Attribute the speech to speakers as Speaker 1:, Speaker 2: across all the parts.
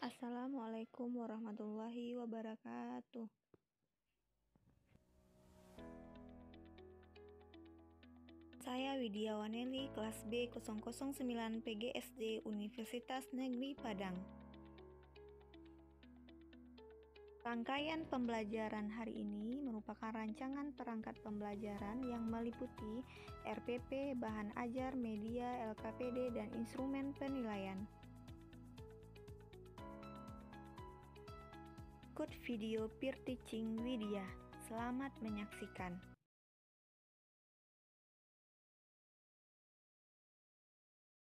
Speaker 1: Assalamualaikum warahmatullahi wabarakatuh. Saya Widya Waneli, kelas B009 PGSD Universitas Negeri Padang. Rangkaian pembelajaran hari ini merupakan rancangan perangkat pembelajaran yang meliputi RPP, bahan ajar, media, LKPD, dan instrumen penilaian. Ikut video peer teaching Widya. Selamat menyaksikan.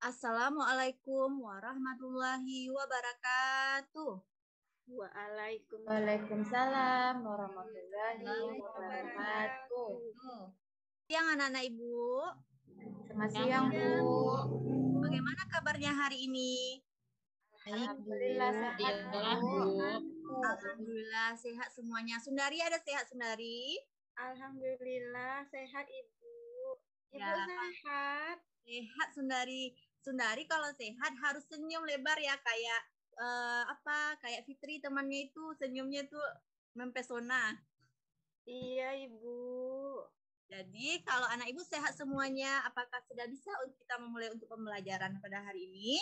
Speaker 2: Assalamualaikum warahmatullahi wabarakatuh.
Speaker 3: Waalaikumsalam warahmatullahi wabarakatuh.
Speaker 2: Siang anak-anak Ibu.
Speaker 3: Selamat siang, Bu.
Speaker 2: Bagaimana kabarnya hari ini?
Speaker 3: Alhamdulillah sehat, Bu.
Speaker 2: Alhamdulillah sehat semuanya. Sundari ada sehat, Sundari?
Speaker 4: Alhamdulillah sehat, Ibu. Ibu
Speaker 2: Ya.
Speaker 4: sehat.
Speaker 2: Sehat, Sundari. Sundari kalau sehat harus senyum lebar ya, kayak kayak Fitri temannya itu senyumnya itu mempesona.
Speaker 4: Iya, Ibu.
Speaker 2: Jadi kalau anak Ibu sehat semuanya, apakah sudah bisa kita memulai untuk pembelajaran pada hari ini?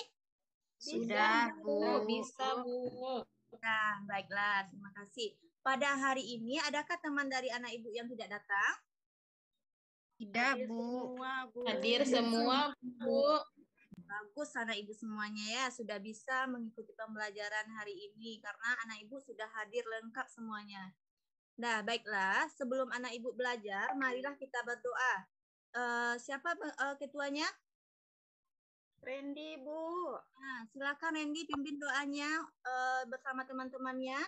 Speaker 3: Sudah, Bu.
Speaker 4: Bisa, Bu.
Speaker 2: Nah, baiklah, terima kasih. Pada hari ini, adakah teman dari anak Ibu yang tidak datang?
Speaker 3: Tidak,
Speaker 4: Hadir
Speaker 3: Bu.
Speaker 4: semua, Bu.
Speaker 3: Hadir semua, Bu.
Speaker 2: Bagus anak Ibu semuanya ya, sudah bisa mengikuti pembelajaran hari ini karena anak Ibu sudah hadir lengkap semuanya. Nah, baiklah, sebelum anak Ibu belajar, marilah kita berdoa. Siapa ketuanya?
Speaker 4: Randy, Bu.
Speaker 2: Nah, silakan Randy pimpin doanya bersama teman-temannya.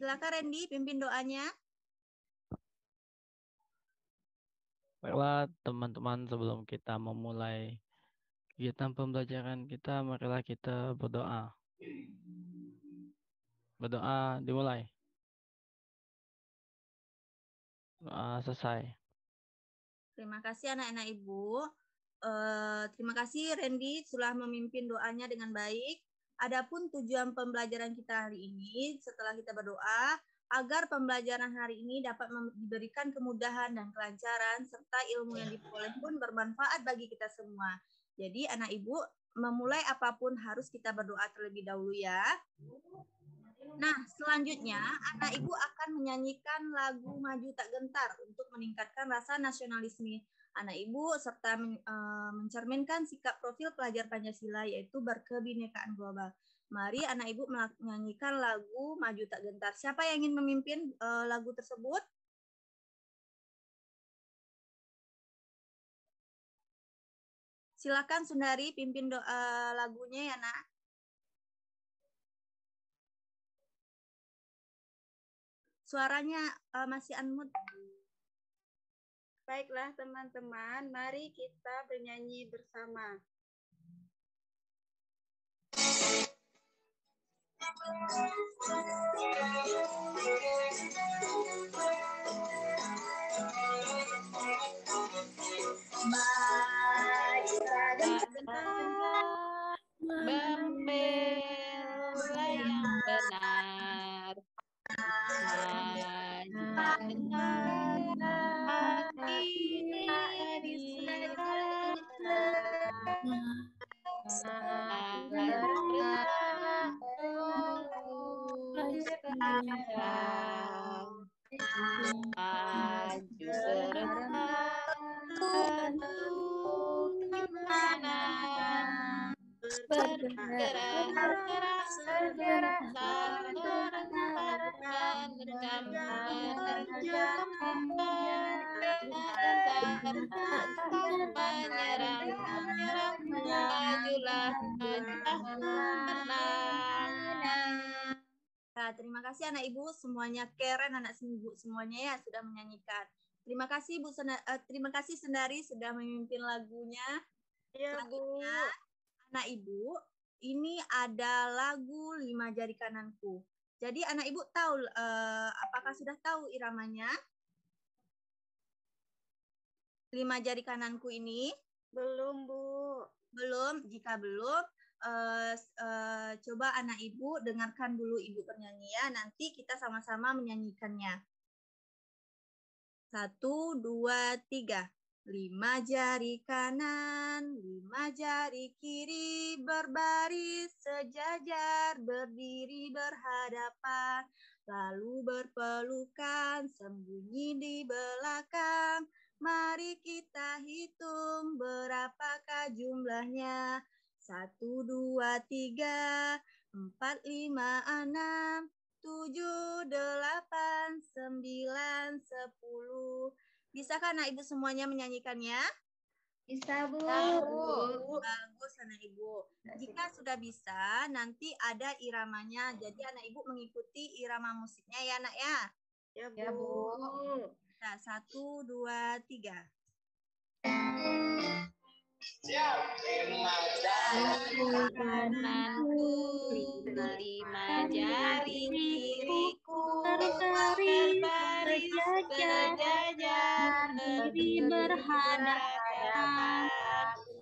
Speaker 2: Silakan Randy pimpin doanya.
Speaker 5: Baiklah teman-teman, sebelum kita memulai kegiatan pembelajaran kita, marilah kita berdoa. Berdoa dimulai. Doa selesai.
Speaker 2: Terima kasih anak-anak Ibu. Terima kasih Randy sudah memimpin doanya dengan baik. Adapun tujuan pembelajaran kita hari ini, setelah kita berdoa, agar pembelajaran hari ini dapat diberikan kemudahan dan kelancaran, serta ilmu yang diperoleh pun bermanfaat bagi kita semua. Jadi anak Ibu, memulai apapun harus kita berdoa terlebih dahulu ya. Nah, selanjutnya anak Ibu akan menyanyikan lagu Maju Tak Gentar untuk meningkatkan rasa nasionalisme anak Ibu serta mencerminkan sikap profil pelajar Pancasila yaitu berkebinekaan global. Mari anak Ibu menyanyikan lagu Maju Tak Gentar. Siapa yang ingin memimpin lagu tersebut? Silakan Sundari pimpin lagunya ya, Nak. Suaranya masih unmute.
Speaker 4: Baiklah, teman-teman. Mari kita bernyanyi bersama.
Speaker 3: Maju tak gentar, membela yang benar. Maju tak gentar, hati diserah. Bergerak, menyerah. Maju serentak, untuk gimana? Bergerak, serentak, menerjang, pantang menyerah, majulah, menang.
Speaker 2: Nah, terima kasih anak Ibu semuanya, keren anak Ibu semuanya ya sudah menyanyikan. Terima kasih terima kasih Sendari sudah memimpin lagunya.
Speaker 4: Iya, Bu.
Speaker 2: Anak Ibu, ini ada lagu 5 Jari Kananku. Jadi anak Ibu tahu apakah sudah tahu iramanya? 5 jari kananku ini?
Speaker 4: Belum, Bu.
Speaker 2: Belum. Jika belum, coba anak ibu dengarkan dulu ibu bernyanyi ya. Nanti kita sama-sama menyanyikannya. 1, 2, 3. 5 jari kanan, 5 jari kiri, berbaris sejajar, berdiri berhadapan, lalu berpelukan, sembunyi di belakang. Mari kita hitung berapakah jumlahnya. 1, 2, 3, 4, 5, 6, 7, 8, 9, 10. Bisakah anak ibu semuanya menyanyikannya?
Speaker 4: Bisa, Bu.
Speaker 2: Bagus anak ibu. Jika sudah bisa, nanti ada iramanya. Jadi anak ibu mengikuti irama musiknya ya anak ya.
Speaker 4: Ya, Bu.
Speaker 2: Nah, 1, 2, 3.
Speaker 3: Kananku 5 jari kiriku berbaris sejajar berdiri berhadapan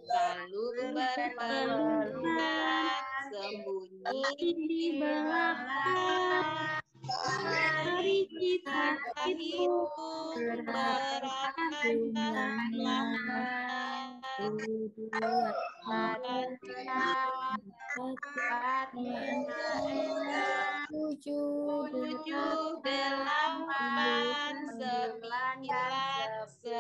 Speaker 3: lalu berpelukan sembunyi di belakang. Mari kita hitung berapa jumlahnya. 7, 8, 9, 10.
Speaker 4: 1, 2, 3, 4, 5, 6, 7, 8, 9, 10.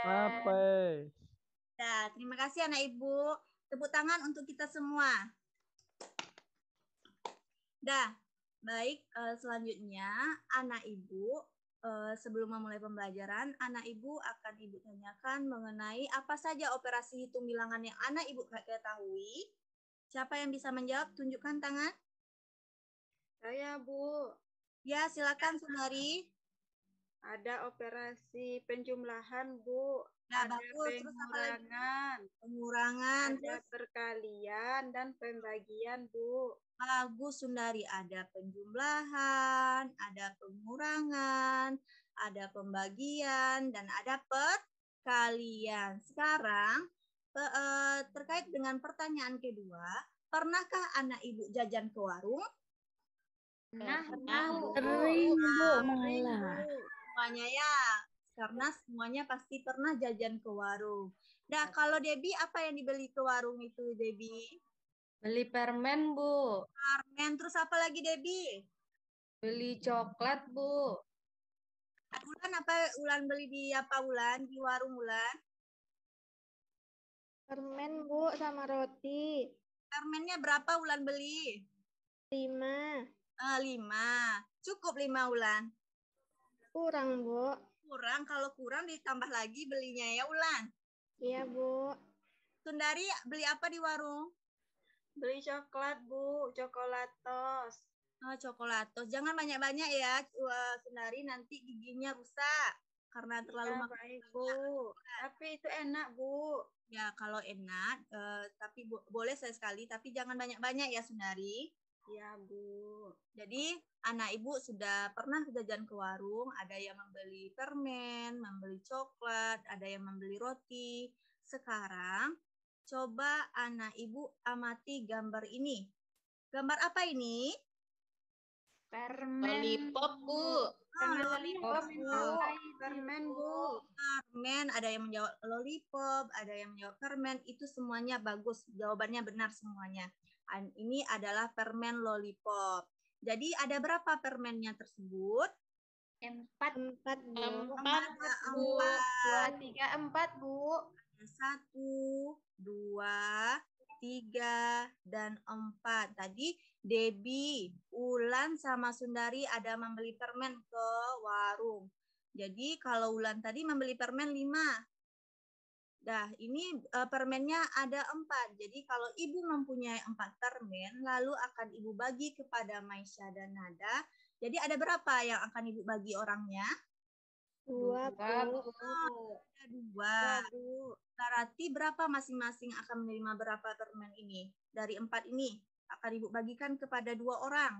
Speaker 5: Apa?
Speaker 2: Nah, terima kasih anak ibu. Tepuk tangan untuk kita semua. Dah, baik. Selanjutnya, anak ibu, sebelum memulai pembelajaran, anak ibu akan ibu tanyakan mengenai apa saja operasi hitung bilangan yang anak ibu ketahui. Siapa yang bisa menjawab? Tunjukkan tangan.
Speaker 4: Saya, Bu.
Speaker 2: Ya, silakan Sundari.
Speaker 4: Ada operasi penjumlahan, Bu.
Speaker 2: Nah,
Speaker 4: Ada
Speaker 2: bagus. Terus apa lagi?
Speaker 4: pengurangan. Ada
Speaker 2: Terus
Speaker 4: perkalian dan pembagian, Bu.
Speaker 2: bagus Sundari. Ada penjumlahan, ada pengurangan, ada pembagian, dan ada perkalian. Sekarang terkait dengan pertanyaan kedua, pernahkah anak ibu jajan ke warung?
Speaker 4: Pernah,
Speaker 3: Sering, Bu,
Speaker 4: malah.
Speaker 2: Semuanya ya, karena semuanya pasti pernah jajan ke warung. Nah, kalau Debbie, apa yang dibeli ke warung itu, Debbie?
Speaker 4: Beli permen, Bu.
Speaker 2: Permen, terus apa lagi, Debbie?
Speaker 4: Beli coklat, Bu.
Speaker 2: Ulan apa? Ulan beli di apa, Ulan? Di warung Ulan?
Speaker 1: Permen, Bu, sama roti.
Speaker 2: Permennya berapa Ulan beli?
Speaker 1: 5.
Speaker 2: 5. Cukup 5 Ulan?
Speaker 1: Kurang, Bu.
Speaker 2: Kurang, kalau kurang ditambah lagi belinya ya Ulan?
Speaker 1: Iya, Bu.
Speaker 2: Sundari beli apa di warung?
Speaker 4: Beli coklat, Bu. Coklatos.
Speaker 2: Coklatos. Jangan banyak-banyak ya, Sundari, nanti giginya rusak karena terlalu makan.
Speaker 4: Baik, Bu. Tapi itu enak, Bu.
Speaker 2: Ya, kalau enak, tapi boleh sekali, tapi jangan banyak-banyak ya, Sundari.
Speaker 4: Ya, Bu.
Speaker 2: Jadi, anak ibu sudah pernah jajan ke warung, ada yang membeli permen, membeli coklat, ada yang membeli roti. Sekarang, coba anak ibu amati gambar ini. Gambar apa ini?
Speaker 4: Permen.
Speaker 3: Lollipop, Bu.
Speaker 2: Lollipop, Bu.
Speaker 4: Permen, Bu.
Speaker 2: Permen, ada yang menjawab lollipop, ada yang menjawab permen. Itu semuanya bagus, jawabannya benar semuanya. Ini adalah permen lollipop. Jadi ada berapa permennya tersebut?
Speaker 4: 4, Bu.
Speaker 3: 4,
Speaker 4: 2, 3, 4, Bu.
Speaker 2: 1, 2, 3, dan 4. Tadi Debbie, Ulan, sama Sundari ada membeli permen ke warung. Jadi kalau Ulan tadi membeli permen 5. Nah, ini permennya ada 4. Jadi kalau ibu mempunyai 4 permen, lalu akan ibu bagi kepada Maisha dan Nada. Jadi ada berapa yang akan ibu bagi orangnya?
Speaker 1: Dua, Bu.
Speaker 2: Ada dua. Berarti berapa masing-masing akan menerima berapa permen ini? Dari 4 ini akan Ibu bagikan kepada 2 orang.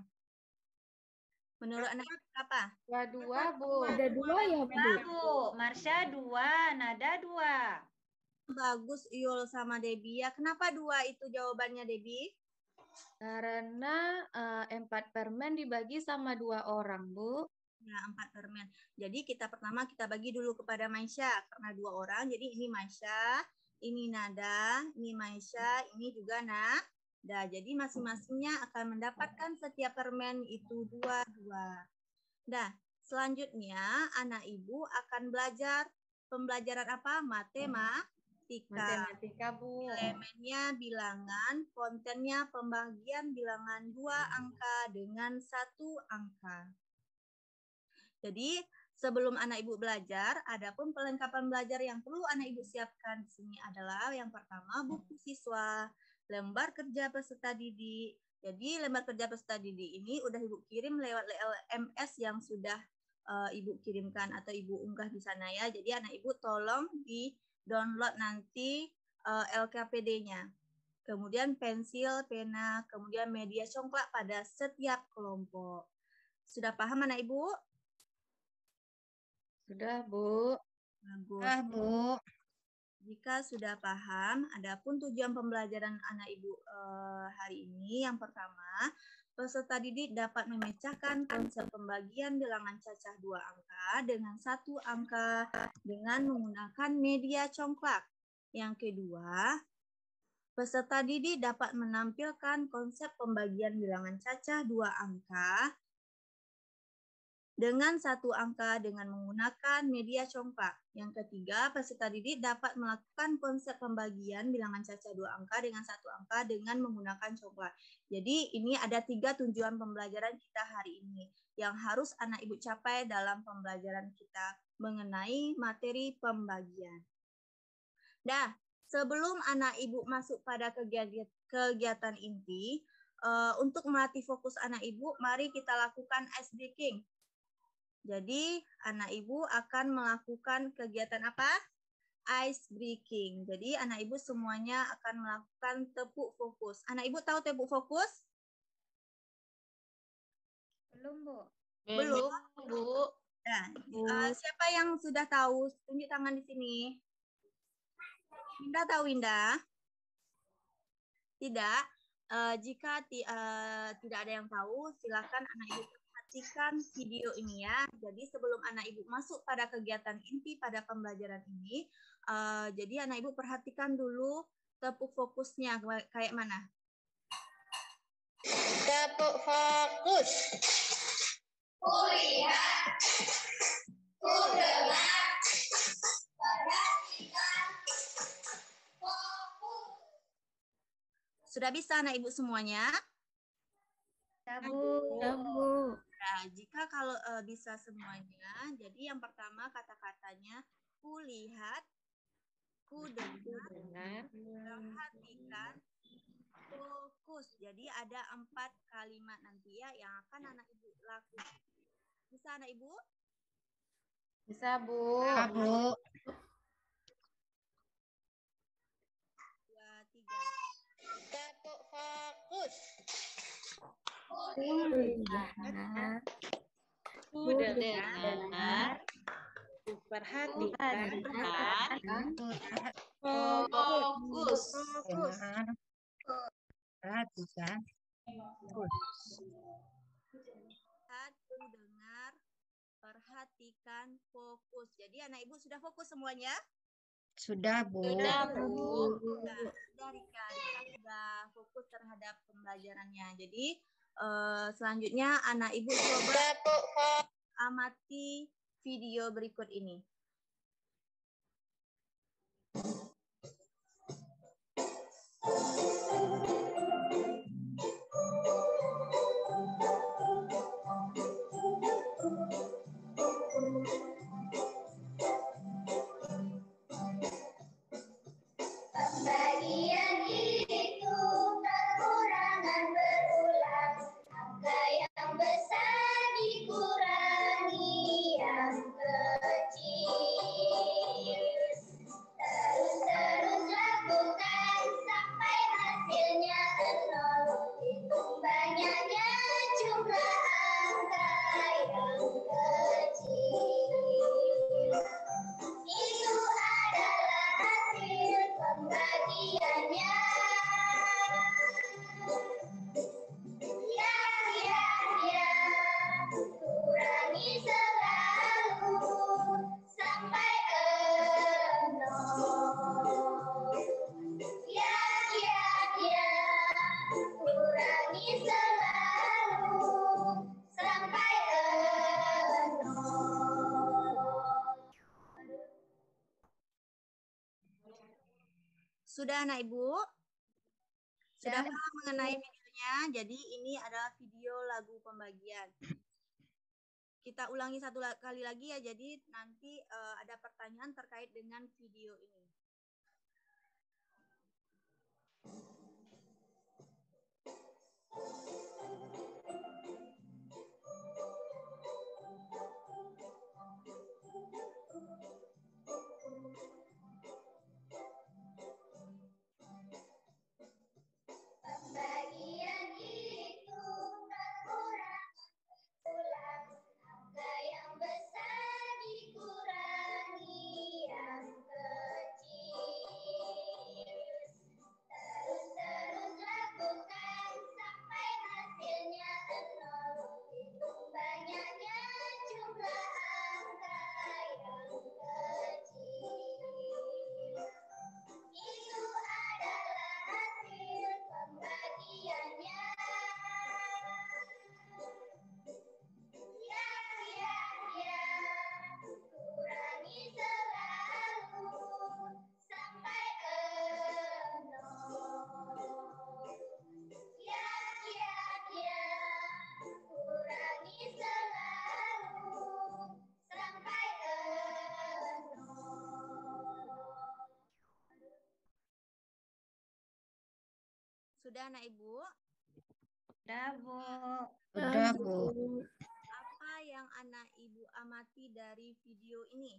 Speaker 2: Menurut anak apa?
Speaker 3: Dua, Bu.
Speaker 1: Ada 2 ya, Bu?
Speaker 3: Bu. Marsha 2, Nada 2.
Speaker 2: Bagus, Yul sama Debbie ya. Kenapa 2 itu jawabannya, Debbie?
Speaker 3: Karena 4 permen dibagi sama 2 orang, Bu.
Speaker 2: Ya, 4 permen. Jadi pertama kita bagi dulu kepada Maisha karena 2 orang. Jadi ini Maisha, ini Nada, ini Maisha, ini juga Nada. Jadi masing-masingnya akan mendapatkan setiap permen itu 2. Nah, selanjutnya anak ibu akan belajar pembelajaran apa?
Speaker 3: Matematika, Bu.
Speaker 2: Elemennya bilangan, kontennya pembagian bilangan 2 angka dengan 1 angka. Jadi sebelum anak ibu belajar, adapun pelengkapan belajar yang perlu anak ibu siapkan di sini adalah yang pertama buku siswa, lembar kerja peserta didik. Jadi lembar kerja peserta didik ini udah ibu kirim lewat LMS yang sudah ibu kirimkan atau ibu unggah di sana ya. Jadi anak ibu tolong di download nanti LKPD-nya. Kemudian pensil, pena, kemudian media congklak pada setiap kelompok. Sudah paham anak ibu?
Speaker 3: Sudah, Bu.
Speaker 2: Bagus.
Speaker 3: Bu.
Speaker 2: Jika sudah paham, adapun tujuan pembelajaran anak ibu hari ini yang pertama, peserta didik dapat memecahkan konsep pembagian bilangan cacah 2 angka dengan 1 angka dengan menggunakan media congklak. Yang kedua, peserta didik dapat menampilkan konsep pembagian bilangan cacah 2 angka dengan 1 angka dengan menggunakan media congklak. Yang ketiga, peserta didik dapat melakukan konsep pembagian bilangan cacah 2 angka dengan 1 angka dengan menggunakan congklak. Jadi ini ada 3 tujuan pembelajaran kita hari ini yang harus anak ibu capai dalam pembelajaran kita mengenai materi pembagian. Nah, sebelum anak ibu masuk pada kegiatan inti, untuk melatih fokus anak ibu, mari kita lakukan ice breaking. Jadi, anak ibu akan melakukan kegiatan apa? Ice breaking. Jadi, anak ibu semuanya akan melakukan tepuk fokus. Anak ibu tahu tepuk fokus?
Speaker 3: Belum, Bu.
Speaker 2: Belum,
Speaker 3: Bu.
Speaker 2: Nah, siapa yang sudah tahu? Tunjuk tangan di sini. Winda tahu, Winda? Tidak. Jika tidak ada yang tahu, silakan anak ibu perhatikan video ini ya. Jadi sebelum anak ibu masuk pada kegiatan inti pada pembelajaran ini, jadi anak ibu perhatikan dulu tepuk fokusnya kayak mana.
Speaker 3: Tepuk fokus.
Speaker 6: Kulihat, kudengar, perhatikan, fokus.
Speaker 2: Sudah bisa anak ibu semuanya?
Speaker 1: Bu.
Speaker 2: Nah, jika kalau bisa semuanya, jadi yang pertama kata-katanya kulihat, kudengar, perhatikan, fokus. Jadi ada 4 kalimat nanti ya yang akan anak ibu lakukan. Bisa anak ibu?
Speaker 3: Bisa, Bu.
Speaker 2: 2, 3.
Speaker 3: Tepuk fokus.
Speaker 1: Kudengar,
Speaker 3: Kudengar. Perhatikan.
Speaker 6: Fokus.
Speaker 3: Perhatikan.
Speaker 2: Lihat, kudengar, perhatikan, fokus. Jadi anak ibu sudah fokus semuanya?
Speaker 3: Sudah, Bu.
Speaker 2: Sudah, Rika sudah fokus terhadap pembelajarannya. Jadi selanjutnya anak ibu coba amati video berikut ini.
Speaker 6: Pembagian itu kekurangan berulang. Angka yang besar dikurangi yang kecil. yang kecil. Itu adalah hasil pembagiannya. Ya, kurangi selalu sampai nol. Ya, kurangi selalu sampai nol.
Speaker 2: Sudah anak Ibu? Sudah
Speaker 3: Sudah.
Speaker 2: paham mengenai videonya? Jadi ini adalah video lagu pembagian. Kita ulangi satu kali lagi ya, jadi nanti ada pertanyaan terkait dengan video ini.
Speaker 6: Pembagian itu berulang, angka yang besar dikurangi yang kecil. Terus lakukan sampai hasilnya nol. Hitung banyaknya jumlah angka yang kecil. Itu adalah hasil pembagiannya. Ya, kurangi selalu sampai nol. Ya, kurangi selalu sampai nol.
Speaker 2: Sudah anak Ibu?
Speaker 3: Sudah, Bu.
Speaker 7: Udah, Bu.
Speaker 2: Apa yang anak Ibu amati dari video ini?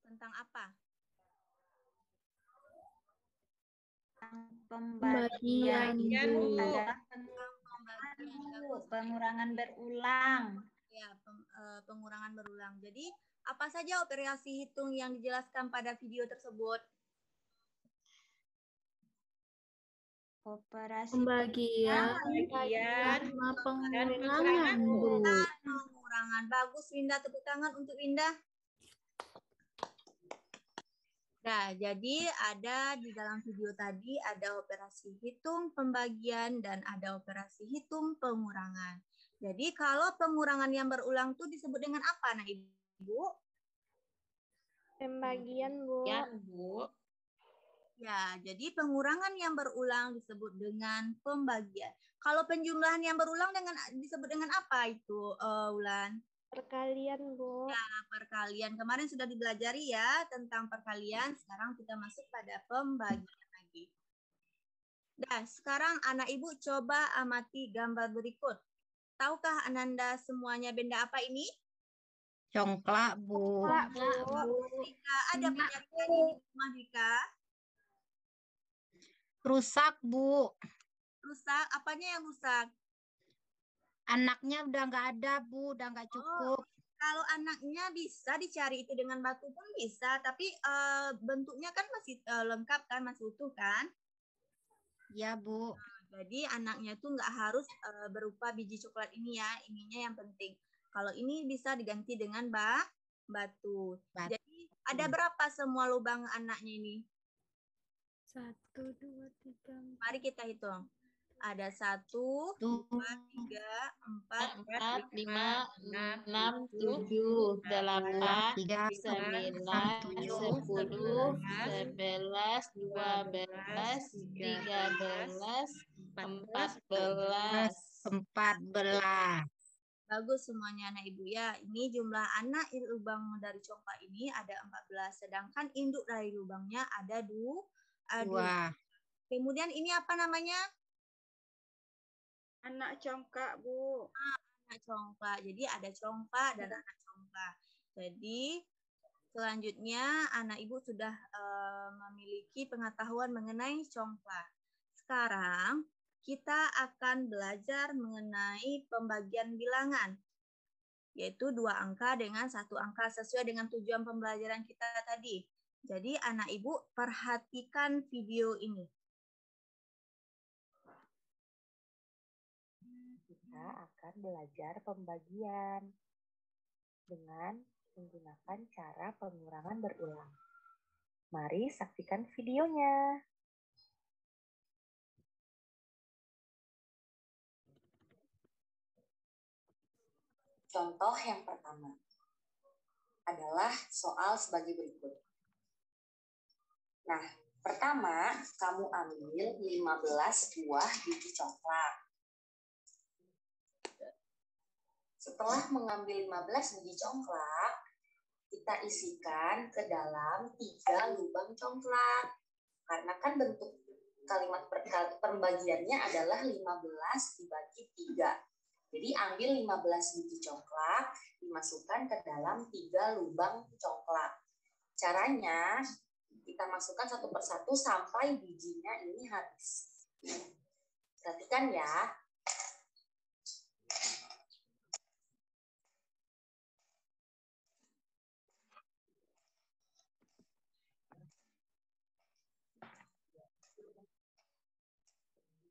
Speaker 2: Tentang apa?
Speaker 3: Pembagian
Speaker 7: Bu.
Speaker 3: adalah
Speaker 2: Tentang pembagian. Bagus.
Speaker 3: pengurangan berulang.
Speaker 2: Ya, pengurangan berulang. Jadi, apa saja operasi hitung yang dijelaskan pada video tersebut?
Speaker 3: Operasi
Speaker 7: Pembagian sama pengurangan, Bu.
Speaker 2: Pengurangan. Bagus, Winda. Tepuk tangan untuk Winda. Nah, jadi ada di dalam video tadi ada operasi hitung pembagian dan ada operasi hitung pengurangan. Jadi kalau pengurangan yang berulang itu disebut dengan apa, nah Ibu?
Speaker 1: Pembagian, Bu.
Speaker 7: Bu.
Speaker 2: Ya, jadi pengurangan yang berulang disebut dengan pembagian. Kalau penjumlahan yang berulang disebut dengan apa itu, Wulan?
Speaker 1: Perkalian, Bu.
Speaker 2: Ya, perkalian. Kemarin sudah dipelajari ya tentang perkalian. Sekarang kita masuk pada pembagian lagi. Nah, sekarang anak Ibu coba amati gambar berikut. Tahukah Ananda semuanya benda apa ini?
Speaker 7: Congklak, Bu.
Speaker 2: Rika, ada penyaksian di rumah Rika?
Speaker 7: Rusak, Bu.
Speaker 2: Rusak? Apanya yang rusak?
Speaker 7: Anaknya udah nggak ada, Bu. Udah nggak cukup.
Speaker 2: Kalau anaknya bisa dicari itu dengan batu pun bisa, tapi bentuknya kan masih lengkap kan, masih utuh kan?
Speaker 7: Ya, Bu.
Speaker 2: Jadi anaknya tuh nggak harus berupa biji coklat ini ya, ininya yang penting. Kalau ini bisa diganti dengan batu. Jadi ada berapa semua lubang anaknya ini?
Speaker 1: 1, 2, 3, 4.
Speaker 2: Mari kita hitung. Ada 1, 2, 3, 4,
Speaker 8: 5, 6, 7, 8, 9, 10, 11, 12, 13, 14.
Speaker 7: 14.
Speaker 2: Bagus semuanya anak Ibu ya. Ini jumlah anak lubang dari congklak ini ada 14. Sedangkan induk dari lubangnya ada 2. Kemudian ini apa namanya?
Speaker 4: Anak congkak, Bu.
Speaker 2: Anak congklak. Jadi ada congklak dan anak congklak. Jadi selanjutnya anak Ibu sudah memiliki pengetahuan mengenai congklak. Sekarang kita akan belajar mengenai pembagian bilangan. yaitu 2 angka dengan 1 angka sesuai dengan tujuan pembelajaran kita tadi. Jadi anak ibu perhatikan video ini.
Speaker 9: Kita akan belajar pembagian dengan menggunakan cara pengurangan berulang. Mari saksikan videonya.
Speaker 10: Contoh yang pertama adalah soal sebagai berikut. Nah, pertama kamu ambil 15 buah biji coklat. Setelah mengambil 15 biji coklat, kita isikan ke dalam 3 lubang coklat. Karena kan bentuk kalimat pembagiannya adalah 15 dibagi 3. Jadi ambil 15 biji coklat, dimasukkan ke dalam 3 lubang coklat. Caranya, kita masukkan satu persatu sampai bijinya ini habis. Perhatikan ya.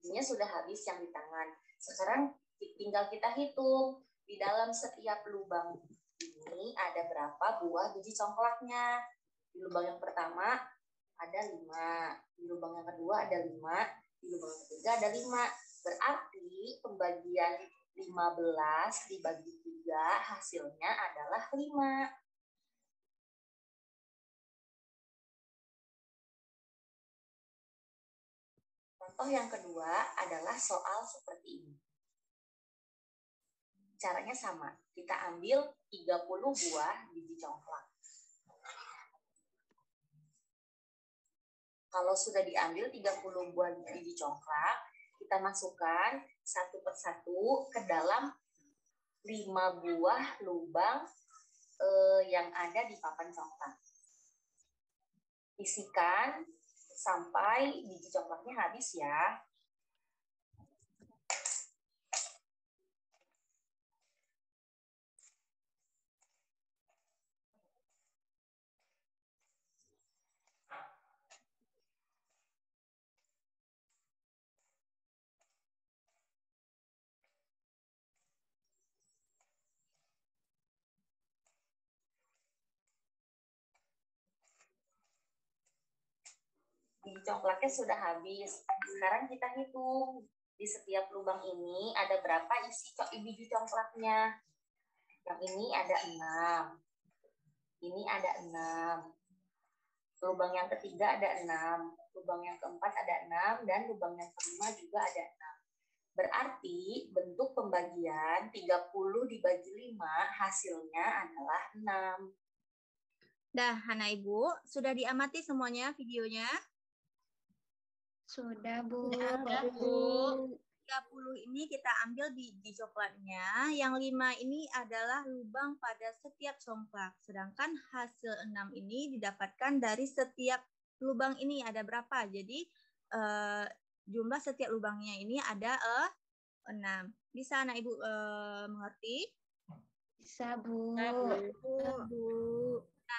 Speaker 10: Bijinya sudah habis yang di tangan. Sekarang tinggal kita hitung. Di dalam setiap lubang ini ada berapa buah biji coklatnya. Di lubang yang pertama ada 5. Di lubang yang kedua ada 5. Di lubang yang ketiga ada 5. Berarti pembagian 15 dibagi 3 hasilnya adalah 5. Contoh yang kedua adalah soal seperti ini. Caranya sama. Kita ambil 30 buah biji coklat. Kalau sudah diambil 30 buah biji coklat, kita masukkan satu persatu ke dalam 5 buah lubang yang ada di papan coklat. Isikan sampai biji coklatnya habis ya. Biji coklatnya sudah habis. Sekarang kita hitung. Di setiap lubang ini ada berapa isi biji coklatnya. Yang ini ada 6. Ini ada 6. Lubang yang ketiga ada 6. Lubang yang keempat ada 6. Dan lubang yang kelima juga ada 6. Berarti bentuk pembagian 30 dibagi 5 hasilnya adalah 6.
Speaker 2: Dah, anak ibu, sudah diamati semuanya videonya?
Speaker 7: Sudah, Bu.
Speaker 8: Sudah, Bu.
Speaker 2: 30 ini kita ambil biji coklatnya, yang 5 ini adalah lubang pada setiap coklat. Sedangkan hasil 6 ini didapatkan dari setiap lubang ini ada berapa. Jadi jumlah setiap lubangnya ini ada 6. Bisa anak ibu mengerti?
Speaker 3: Bisa, Bu.
Speaker 2: Nah,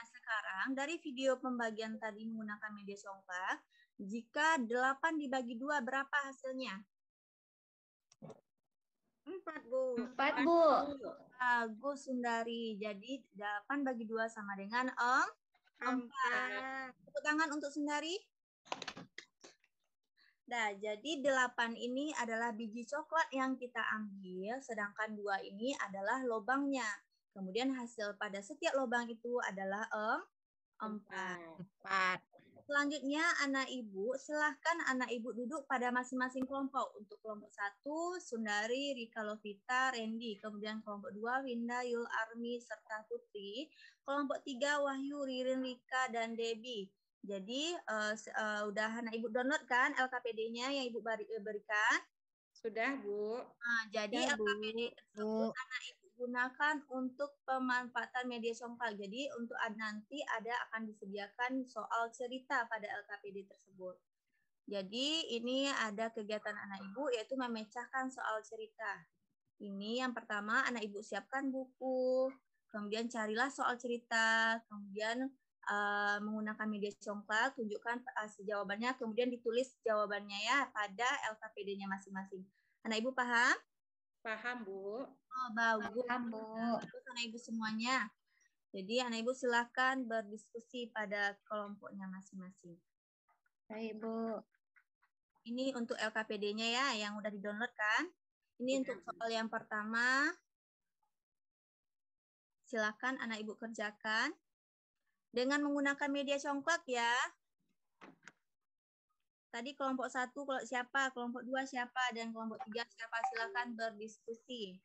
Speaker 2: sekarang dari video pembagian tadi menggunakan media coklat, jika 8 dibagi 2 berapa hasilnya?
Speaker 4: 4, Bu.
Speaker 3: 4, Bu.
Speaker 2: Bagus, Sundari. Jadi 8 bagi 2 sama dengan 4. Tepuk tangan untuk Sundari. Nah, jadi 8 ini adalah biji coklat yang kita ambil, sedangkan 2 ini adalah lubangnya. Kemudian hasil pada setiap lubang itu adalah 4. Selanjutnya, anak ibu, silahkan anak ibu duduk pada masing-masing kelompok. Untuk kelompok 1, Sundari, Rika Lovita, Randy. Kemudian kelompok 2, Winda, Yul, Armi, serta Putri. Kelompok 3, Wahyu, Ririn, Rika, dan Debbie. Jadi, udah anak ibu download kan LKPD-nya yang ibu berikan?
Speaker 4: Sudah, Bu.
Speaker 2: Nah, jadi LKPD tersebut anak ibu gunakan untuk pemanfaatan media coklat. Jadi untuk nanti akan disediakan soal cerita pada LKPD tersebut. Jadi ini ada kegiatan anak ibu yaitu memecahkan soal cerita. Ini yang pertama, anak ibu siapkan buku, kemudian carilah soal cerita, kemudian menggunakan media congklak, tunjukkan jawabannya, kemudian ditulis jawabannya ya pada LKPD-nya masing-masing. Anak ibu paham?
Speaker 4: Paham, Bu.
Speaker 2: Oh, bagus.
Speaker 3: Paham, Bu.
Speaker 2: Bagus anak ibu semuanya. Jadi anak ibu silahkan berdiskusi pada kelompoknya masing-masing.
Speaker 3: Baik, Bu.
Speaker 2: Ini untuk LKPD-nya ya, yang udah di-download kan? Ini untuk soal yang pertama. Silakan anak ibu kerjakan. Dengan menggunakan media congklak ya. Tadi kelompok 1 siapa, kelompok 2 siapa, dan kelompok 3 siapa. Silakan berdiskusi.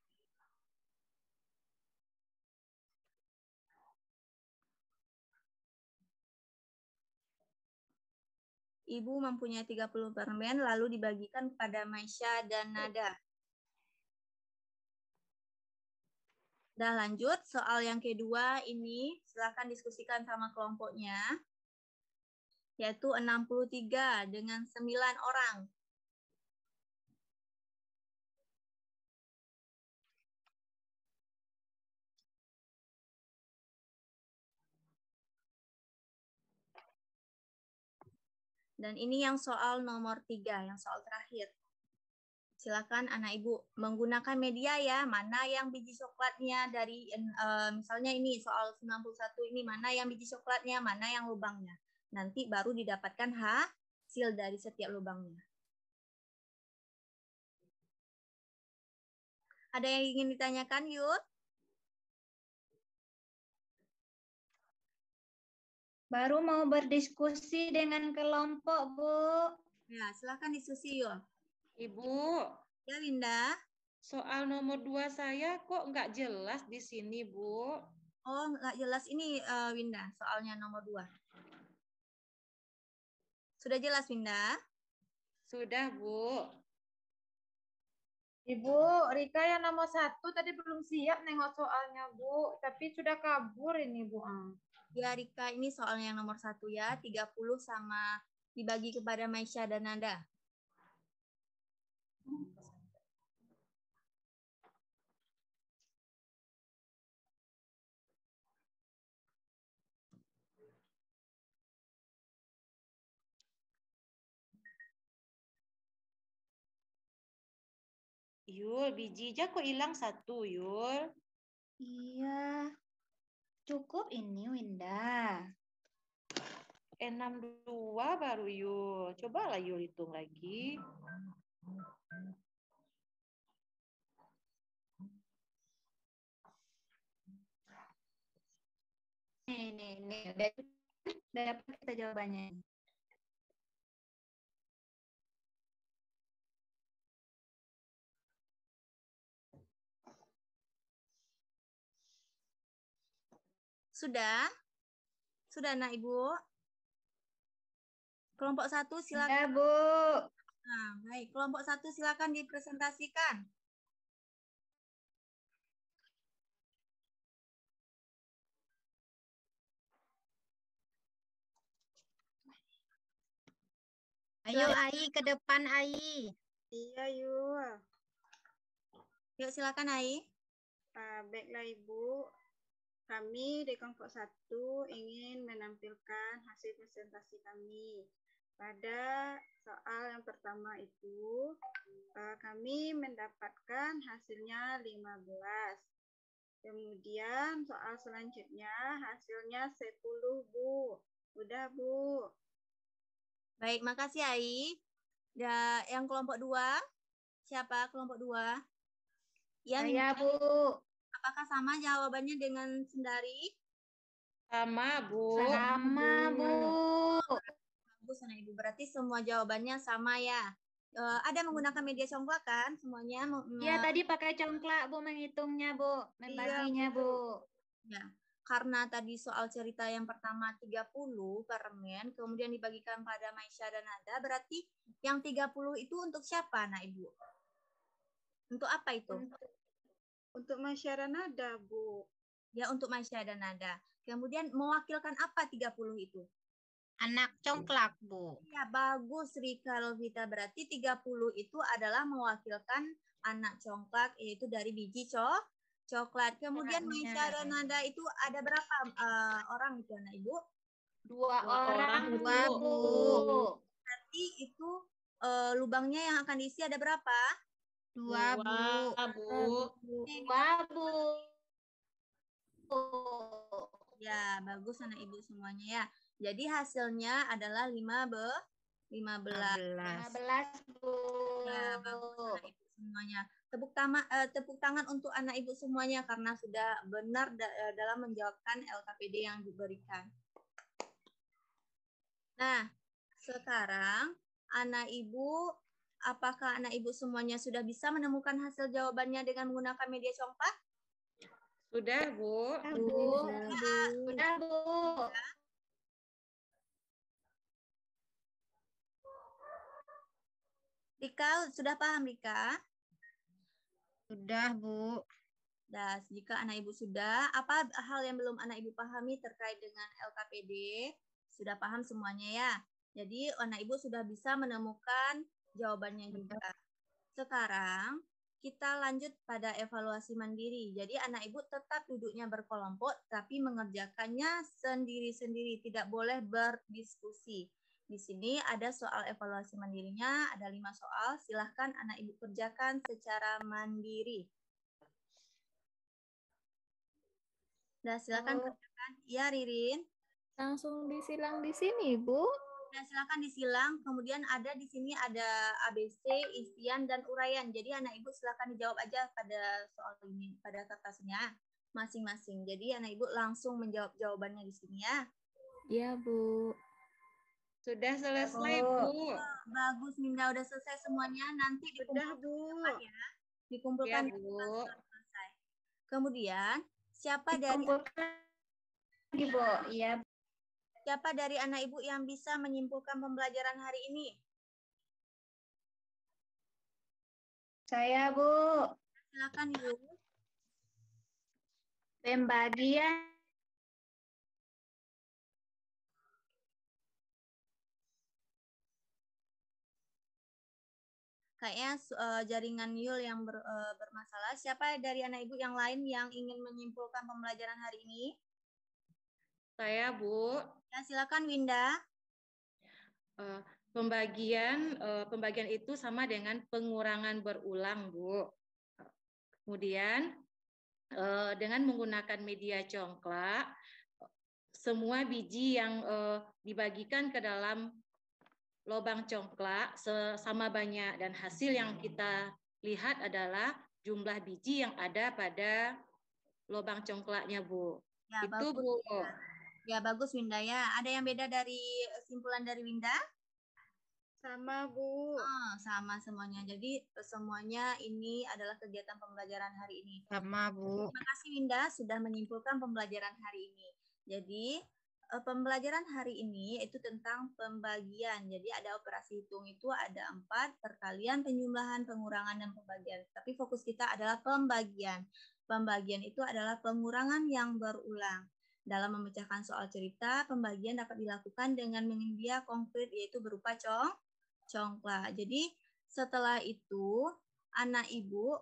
Speaker 2: Ibu mempunyai 30 permen, lalu dibagikan kepada Maisha dan Nada. Udah lanjut, soal yang kedua ini silakan diskusikan sama kelompoknya. Yaitu 63 dengan 9 orang. Dan ini yang soal nomor 3, yang soal terakhir. Silakan anak ibu menggunakan media ya, mana yang biji coklatnya dari, misalnya ini soal 91 ini, mana yang biji coklatnya, mana yang lubangnya. Nanti baru didapatkan hasil dari setiap lubangnya. Ada yang ingin ditanyakan, Yud?
Speaker 3: Baru mau berdiskusi dengan kelompok, Bu.
Speaker 2: Ya, silakan diskusi, Yud.
Speaker 4: Ibu.
Speaker 2: Ya, Winda.
Speaker 4: Soal nomor 2 saya kok nggak jelas di sini, Bu.
Speaker 2: Oh, nggak jelas ini, Winda, soalnya nomor 2. Sudah jelas, Winda?
Speaker 4: Sudah, Bu.
Speaker 11: Ibu, Rika yang nomor 1 tadi belum siap nengok soalnya, Bu. Tapi sudah kabur ini, Bu.
Speaker 2: Ya, Rika, ini soalnya yang nomor 1 ya. 30 sama dibagi kepada Maisha dan Nada.
Speaker 4: Yul, bijinya kok hilang 1, Yul?
Speaker 3: Iya. Cukup ini, Winda.
Speaker 4: 62 baru, Yul. Cobalah Yul hitung lagi.
Speaker 3: Nih. Udah dapat kita jawabannya.
Speaker 2: Sudah? Sudah, Nak Ibu? Kelompok 1 silakan.
Speaker 3: Ya, Bu.
Speaker 2: Nah, baik. Kelompok 1 silakan dipresentasikan.
Speaker 7: Ayo, Ai, ke depan, Ai.
Speaker 4: Iya, yuk.
Speaker 2: Yuk, silakan, Ai.
Speaker 4: Baiklah, Ibu. Kami di kelompok 1 ingin menampilkan hasil presentasi kami. Pada soal yang pertama itu, kami mendapatkan hasilnya 15. Kemudian soal selanjutnya hasilnya 10, Bu. Udah, Bu.
Speaker 2: Baik, makasih, Ai. Yang kelompok 2, siapa kelompok 2? Ya,
Speaker 3: Saya, Bu.
Speaker 2: Apakah sama jawabannya dengan Sendari?
Speaker 4: Sama, Bu.
Speaker 3: Sama, Bu.
Speaker 2: Bagus, anak Ibu. Berarti semua jawabannya sama ya. Ada menggunakan media congklak kan semuanya?
Speaker 3: Iya, tadi pakai congklak, Bu, menghitungnya, Bu. Membaginya, Bu.
Speaker 2: Ya, karena tadi soal cerita yang pertama 30 permen, kemudian dibagikan pada Maisha dan Nada, berarti yang 30 itu untuk siapa, Nak Ibu? Untuk apa itu?
Speaker 4: Untuk Maisha dan Nada, Bu.
Speaker 2: Ya, untuk Maisha dan Nada. Kemudian mewakilkan apa 30 itu?
Speaker 7: Anak congklak, Bu.
Speaker 2: Ya, bagus Rika Lovita. Berarti 30 itu adalah mewakilkan anak congklak, yaitu dari biji coklat. Kemudian Maisha dan Nada itu ada berapa orang itu anak ibu?
Speaker 3: 2 orang,
Speaker 7: Dua, Bu.
Speaker 2: Berarti itu lubangnya yang akan diisi ada berapa?
Speaker 7: 2, Bu.
Speaker 3: 2, Bu.
Speaker 2: Ya, bagus anak ibu semuanya ya. Jadi hasilnya adalah 15.
Speaker 3: 15, Bu.
Speaker 2: Ya, bagus anak ibu semuanya. Tepuk tangan untuk anak ibu semuanya karena sudah benar dalam menjawabkan LKPD yang diberikan. Nah, sekarang apakah anak ibu semuanya sudah bisa menemukan hasil jawabannya dengan menggunakan media congklak?
Speaker 4: Sudah, Bu.
Speaker 3: Sudah, Bu.
Speaker 2: Rika, sudah paham Rika?
Speaker 7: Sudah, Bu.
Speaker 2: Nah, jika anak ibu sudah, apa hal yang belum anak ibu pahami terkait dengan LKPD? Sudah paham semuanya ya? Jadi anak ibu sudah bisa menemukan jawabannya juga. Sekarang kita lanjut pada evaluasi mandiri. Jadi anak ibu tetap duduknya berkelompok, tapi mengerjakannya sendiri-sendiri. Tidak boleh berdiskusi. Di sini ada soal evaluasi mandirinya, ada 5 soal. Silahkan anak ibu kerjakan secara mandiri. Nah, silakan kerjakan. Ya, Ririn.
Speaker 1: Langsung disilang di sini, Bu.
Speaker 2: Nah, silakan disilang. Kemudian di sini ada ABC, isian, dan uraian. Jadi anak ibu silakan dijawab aja pada soal ini, pada kertasnya masing-masing. Jadi anak ibu langsung menjawab jawabannya di sini ya.
Speaker 1: Iya, Bu.
Speaker 4: Sudah selesai, Bu.
Speaker 2: Bagus, Minda. Udah selesai semuanya. Nanti dikumpulkan ya. Dikumpulkan
Speaker 4: Ya, Bu.
Speaker 2: selesai. Kemudian, siapa dari
Speaker 3: Bu? Iya.
Speaker 2: Siapa dari anak ibu yang bisa menyimpulkan pembelajaran hari ini?
Speaker 3: Saya, Bu.
Speaker 2: Silakan, Ibu.
Speaker 3: Pembagian.
Speaker 2: Kayaknya jaringan Yul yang bermasalah. Siapa dari anak ibu yang lain yang ingin menyimpulkan pembelajaran hari ini?
Speaker 4: Saya, Bu.
Speaker 2: Ya, silakan Winda.
Speaker 4: Pembagian itu sama dengan pengurangan berulang, Bu. Kemudian dengan menggunakan media congklak, semua biji yang dibagikan ke dalam lubang congklak sama banyak, dan hasil yang kita lihat adalah jumlah biji yang ada pada lubang congklaknya, Bu.
Speaker 2: Ya,
Speaker 4: itu
Speaker 2: bagus,
Speaker 4: Bu.
Speaker 2: Ya, bagus Winda ya. Ada yang beda dari simpulan dari Winda?
Speaker 11: Sama, Bu.
Speaker 2: Oh, sama semuanya. Jadi semuanya ini adalah kegiatan pembelajaran hari ini.
Speaker 7: Sama, Bu.
Speaker 2: Terima kasih Winda sudah menyimpulkan pembelajaran hari ini. Jadi pembelajaran hari ini itu tentang pembagian. Jadi ada operasi hitung itu ada 4, perkalian, penjumlahan, pengurangan, dan pembagian. Tapi fokus kita adalah pembagian. Pembagian itu adalah pengurangan yang berulang. Dalam memecahkan soal cerita, pembagian dapat dilakukan dengan media konkret yaitu berupa congklak. Jadi setelah itu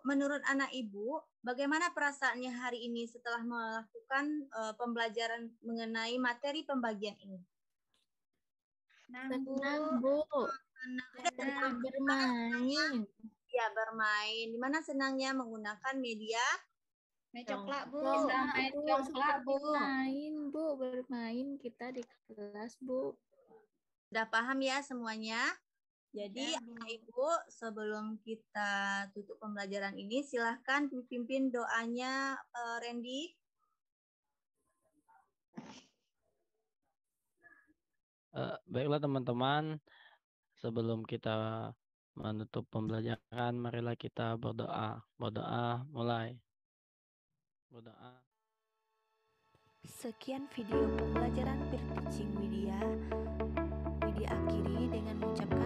Speaker 2: menurut anak ibu, bagaimana perasaannya hari ini setelah melakukan pembelajaran mengenai materi pembagian ini?
Speaker 1: Senang, Bu. Senang bermain.
Speaker 2: Ya, bermain. Di mana senangnya menggunakan media
Speaker 3: congklak, Bu.
Speaker 1: Main congklak, Bu. Bermain kita di kelas, Bu.
Speaker 2: Sudah paham ya semuanya? Jadi anak ibu, sebelum kita tutup pembelajaran ini, silahkan pimpin doanya Randy.
Speaker 5: Baiklah teman-teman, sebelum kita menutup pembelajaran, marilah kita berdoa. Berdoa mulai. Berdoa.
Speaker 1: Sekian video pembelajaran Peer Teaching Widya. Widya akhiri dengan mengucapkan